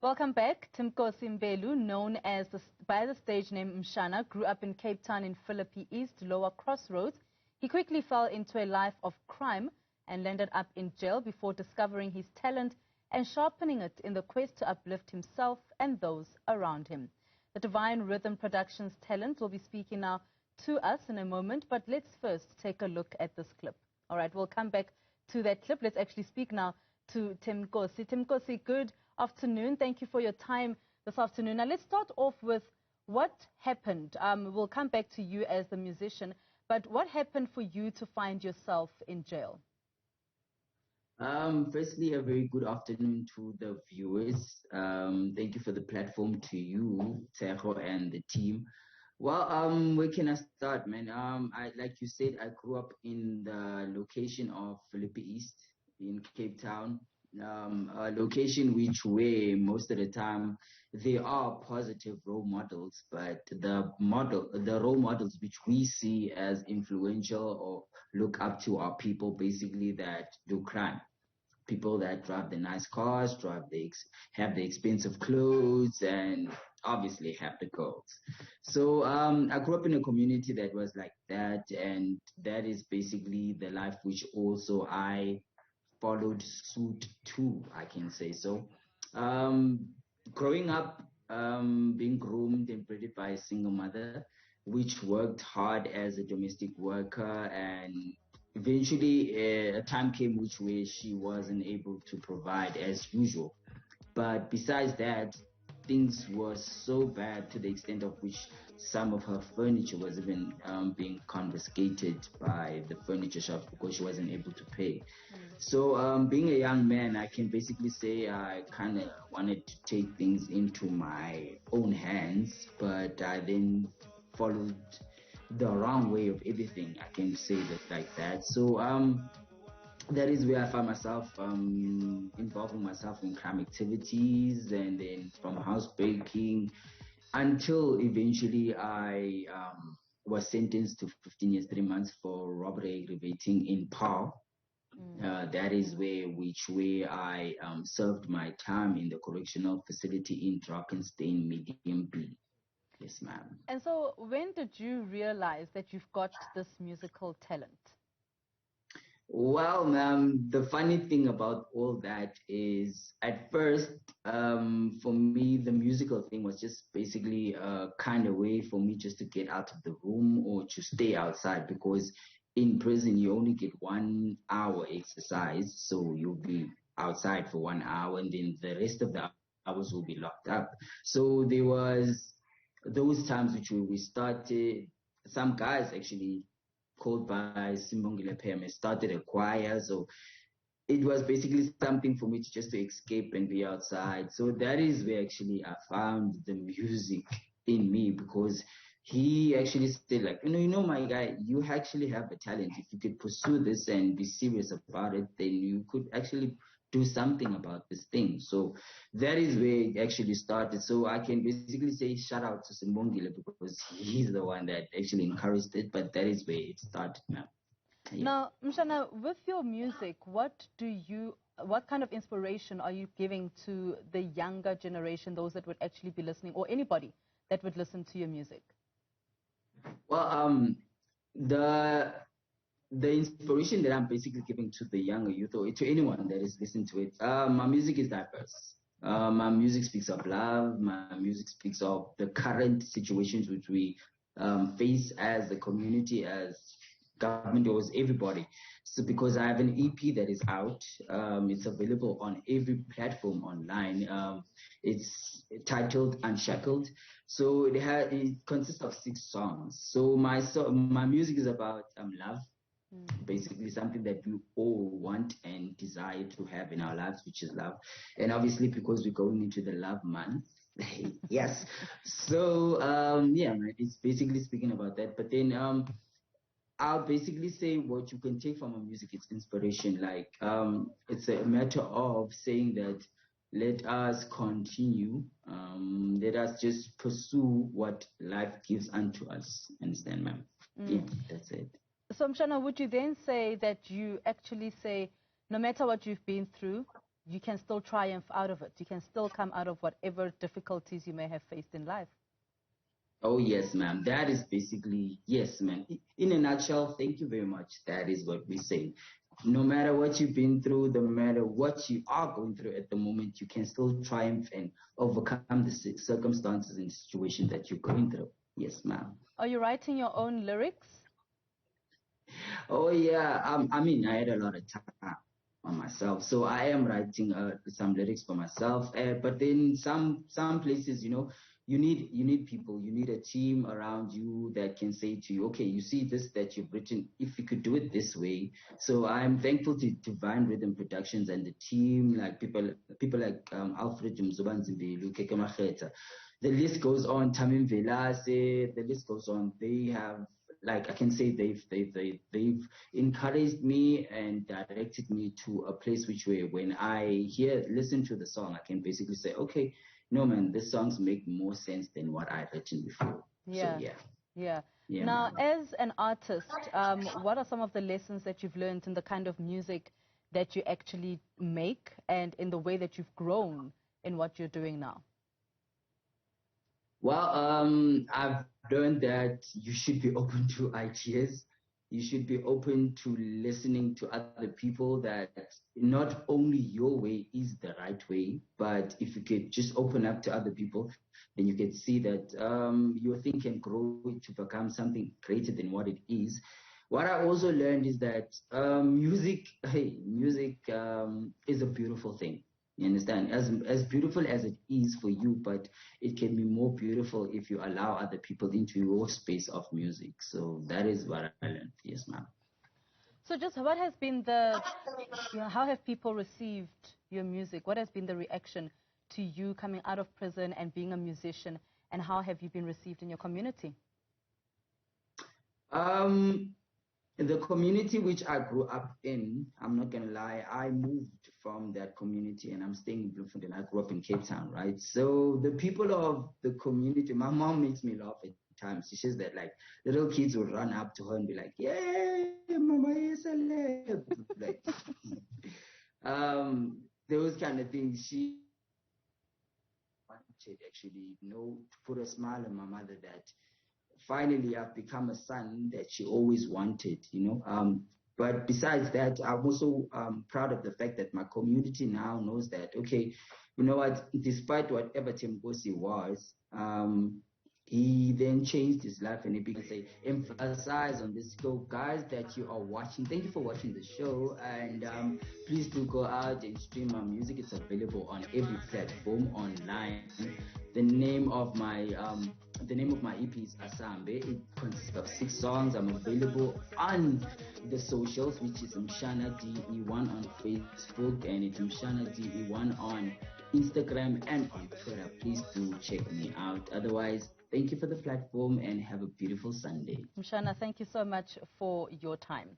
Welcome back. Thembinkosi Mbelu, known as by the stage name Mshana, grew up in Cape Town in Philippi East, Lower Crossroads. He quickly fell into a life of crime and landed up in jail before discovering his talent and sharpening it in the quest to uplift himself and those around him. The Divine Rhythm Productions talent will be speaking now to us in a moment, but let's first take a look at this clip. All right, we'll come back to that clip. Let's actually speak now to Thembinkosi. Thembinkosi, good afternoon. Thank you for your time this afternoon. Now, let's start off with what happened. We'll come back to you as the musician, but what happened for you to find yourself in jail? Firstly, a very good afternoon to the viewers. Thank you for the platform, to you, Tejo, and the team. Well, where can I start, man? Like you said, I grew up in the location of Philippi East in Cape Town. A location where most of the time there are positive role models, but the role models which we see as influential or look up to are people basically that do crime. People that drive the nice cars, have the expensive clothes, and obviously have the girls. So I grew up in a community that was like that, and that is basically the life which also I followed suit too, I can say so. Growing up, being groomed and bred by a single mother, which worked hard as a domestic worker, and eventually a time came where she wasn't able to provide as usual. But besides that, things were so bad to the extent of which some of her furniture was even being confiscated by the furniture shops because she wasn't able to pay. So being a young man, I can basically say I kind of wanted to take things into my own hands, but I then followed the wrong way of everything. I can say that like that. So that is where I found myself involving myself in crime activities, and then from housebreaking until eventually I was sentenced to 15 years, 3 months for robbery aggravating in PAR. That is where I served my time in the correctional facility in Drakenstein, Medium B. Yes, ma'am. And so when did you realize that you've got this musical talent? Well, ma'am, the funny thing about all that is at first, for me, the musical thing was just basically a kind of way for me just to get out of the room or to stay outside, because in prison you only get 1 hour exercise, so you'll be outside for 1 hour and then the rest of the hours will be locked up. So there was those times which we started, some guys actually called by Simbailu started a choir, so it was basically something for me to just to escape and be outside. So that is where actually I found the music in me, because he actually said like, my guy, you actually have a talent. If you could pursue this and be serious about it, then you could actually do something about this thing. So that is where it actually started. So I can basically say shout out to Simbailu because he's the one that actually encouraged it, but that is where it started now. Yeah. Now, Mshana, with your music, what kind of inspiration are you giving to the younger generation, those that would actually be listening, or anybody that would listen to your music? Well, the inspiration that I'm basically giving to the younger youth or to anyone that is listening to it, my music is diverse. My music speaks of love. My music speaks of the current situations which we face as a community, as government, or as everybody. So because I have an EP that is out, it's available on every platform online. It's titled Unshackled. So it consists of 6 songs. So my music is about love. Basically something that we all want and desire to have in our lives, which is love. And obviously because we're going into the love month, yes. So yeah, man, it's basically speaking about that. But then I'll basically say what you can take from our music, it's inspiration. Like it's a matter of saying that let us continue, let us just pursue what life gives unto us. Understand, ma'am? Yeah, that's it. So, Mshana, would you then say that you actually say, no matter what you've been through, you can still triumph out of it. You can still come out of whatever difficulties you may have faced in life. Oh, yes, ma'am. That is basically, yes, ma'am. In a nutshell, thank you very much. That is what we say. No matter what you've been through, no matter what you are going through at the moment, you can still triumph and overcome the circumstances and situations that you're going through. Yes, ma'am. Are you writing your own lyrics? Oh, yeah. I mean, I had a lot of time on myself, so I am writing some lyrics for myself. But then some places, you need people, you need a team around you that can say to you, okay, you see this that you've written, if you could do it this way. So I'm thankful to Divine Rhythm Productions and the team, like people like Alfred Mbelu, Keke Macheta. The list goes on. Tamim Velase, the list goes on. They have, like, I can say they've encouraged me and directed me to a place which way when I listen to the song, I can basically say, okay, no, man, these songs make more sense than what I've written before. Yeah. So, yeah. Yeah, Now, man. as an artist, what are some of the lessons that you've learned in the kind of music that you actually make and in the way that you've grown in what you're doing now? Well, I've learned that you should be open to ideas. You should be open to listening to other people, that not only your way is the right way, but if you could just open up to other people, then you can see that your thing can grow to become something greater than what it is. What I also learned is that music is a beautiful thing. You understand? As beautiful as it is for you, but it can be more beautiful if you allow other people into your space of music. So that is what I learned. Yes, ma'am. So just what has been how have people received your music? What has been the reaction to you coming out of prison and being a musician, and how have you been received in your community? The community which I grew up in, I'm not gonna lie, I moved from that community and I'm staying in Bloemfontein. I grew up in Cape Town, right? So the people of the community, my mom makes me laugh at times. She says that, like, little kids will run up to her and be like, "Yeah, mama is a celeb." Like, those kind of things. She wanted, actually, to put a smile on my mother, that finally I've become a son that she always wanted. But besides that, I'm also proud of the fact that my community now knows that, okay, you know what, despite whatever Thembinkosi was, he then changed his life, and he began to say, emphasize on this. So guys that you are watching, thank you for watching the show, and please do go out and stream my music. It's available on every platform online. The name of my EP is Asambe. It consists of 6 songs. I'm available on the socials, which is Mshana DE1 on Facebook, and it's Mshana DE1 on Instagram and on Twitter. Please do check me out. Otherwise, thank you for the platform and have a beautiful Sunday. Mshana, thank you so much for your time.